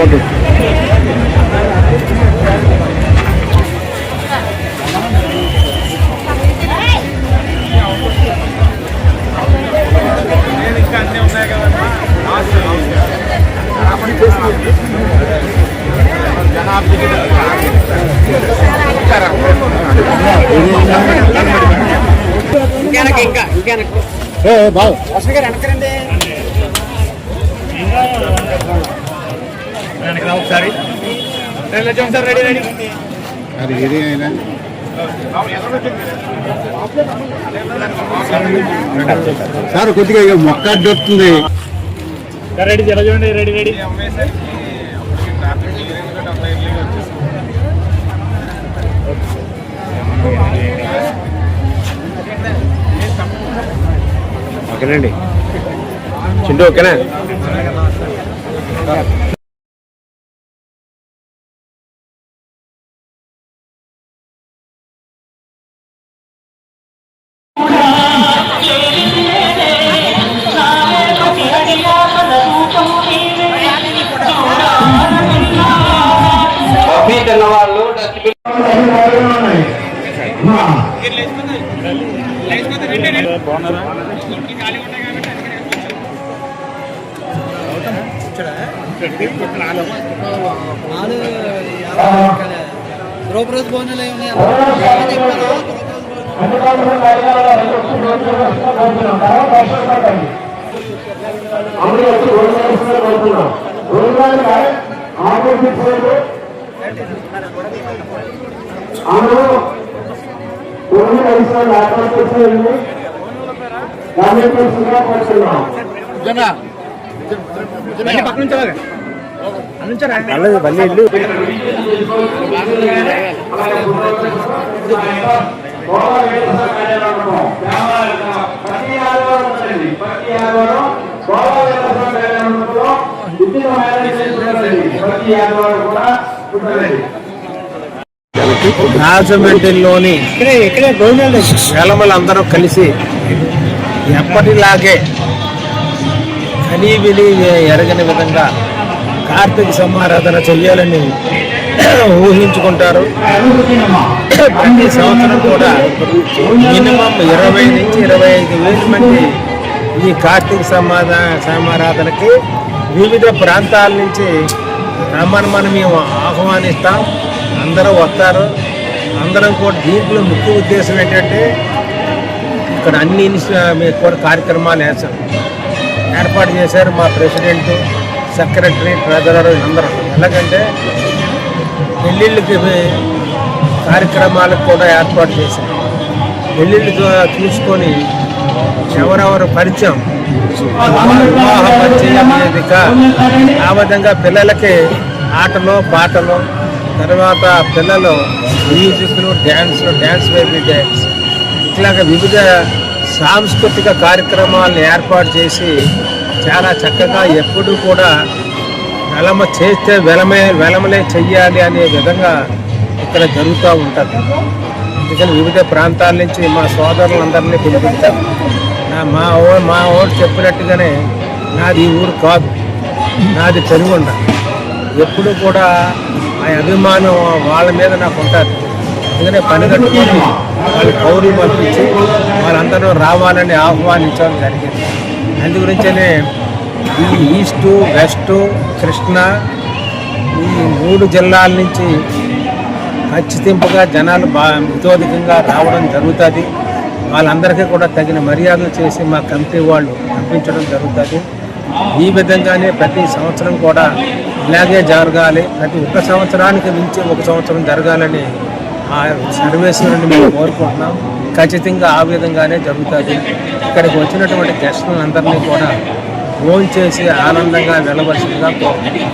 Okay. ఇంకా అన్నీ ఉన్నాయి కదమ్మా. బాగు వెనకరండి ఒకసారి రెడీ రెడీ అది ఇది అయినా సార్ కొద్దిగా ఇక మొక్క దొరుకుతుంది. రెడీ ఎలా చూడండి రెడీ రెడీ ఓకేనండి. చింటూ ఓకేనా? వాళ్ళు గృహప్రవేశ భవనాలు ఏమి పక్క నుంచి రాజమండ్రిలోని వేలమలందరూ కలిసి ఎప్పటిలాగే కనీ విని ఎరగని విధంగా కార్తీక సమారాధన చెయ్యాలని ఊహించుకుంటారు. ప్రతి సంవత్సరం కూడా మినిమం 20 నుంచి 25,000 మంది ఈ కార్తీక సమారాధనకి వివిధ ప్రాంతాల నుంచి రమ్మని మేము ఆహ్వానిస్తాం. అందరూ వస్తారు. అందరం కూడా దీంట్లో ముఖ్య ఉద్దేశం ఏంటంటే ఇక్కడ అన్ని కూడా కార్యక్రమాలు ఏర్పాటు చేశారు మా ప్రెసిడెంట్, సెక్రటరీ, ట్రెజరర్ అందరూ. ఎలాగంటే పెళ్ళిళ్ళకి కార్యక్రమాలకు కూడా ఏర్పాటు చేశారు. పెళ్ళిళ్ళు చూసుకొని ఎవరెవరు పరిచయం, వివాహ పరిచయం వేదిక, ఆ విధంగా పిల్లలకి ఆటలు పాటలు, తర్వాత పిల్లలు మ్యూజిక్లు, డ్యాన్స్ బేబీ డ్యాన్స్, ఇట్లాగా వివిధ సాంస్కృతిక కార్యక్రమాలను ఏర్పాటు చేసి చాలా చక్కగా ఎప్పుడు కూడా వెలమ చేస్తే వెలమలే చెయ్యాలి అనే విధంగా ఇక్కడ జరుగుతూ ఉంటుంది. అందుకని వివిధ ప్రాంతాల నుంచి మా సోదరులందరినీ పిలిపించారు. మా ఊరు చెప్పినట్టుగానే నాది ఈ ఊరు కాదు, నాది పెనుగొండ. ఎప్పుడు కూడా ఆ అభిమానం వాళ్ళ మీద నాకు ఉంటుంది. అందుకనే పని కట్టుకొని వాళ్ళు పౌరులు పంపించి వాళ్ళందరూ రావాలని ఆహ్వానించడం జరిగింది. అందు గురించనే ఈ ఈస్టు, వెస్టు, కృష్ణా ఈ 3 జిల్లాల నుంచి ఖచ్చితంగా జనాలు ఇతోధికంగా రావడం జరుగుతుంది. వాళ్ళందరికీ కూడా తగిన మర్యాదలు చేసి మా కమిటీ వాళ్ళు పంపించడం జరుగుతుంది. ఈ విధంగానే ప్రతి సంవత్సరం కూడా ఇలాగే జరగాలి. ప్రతి ఒక్క సంవత్సరానికి మించి ఒక సంవత్సరం జరగాలని ఆ సర్వేశ్వరుని మేము కోరుకుంటున్నాం. ఖచ్చితంగా ఆ విధంగానే జరుగుతుంది. ఇక్కడికి వచ్చినటువంటి గెస్టులందరినీ కూడా ఫోన్ చేసి ఆనందంగా వెళ్ళవలసిందిగా కోరుకుంటున్నాం.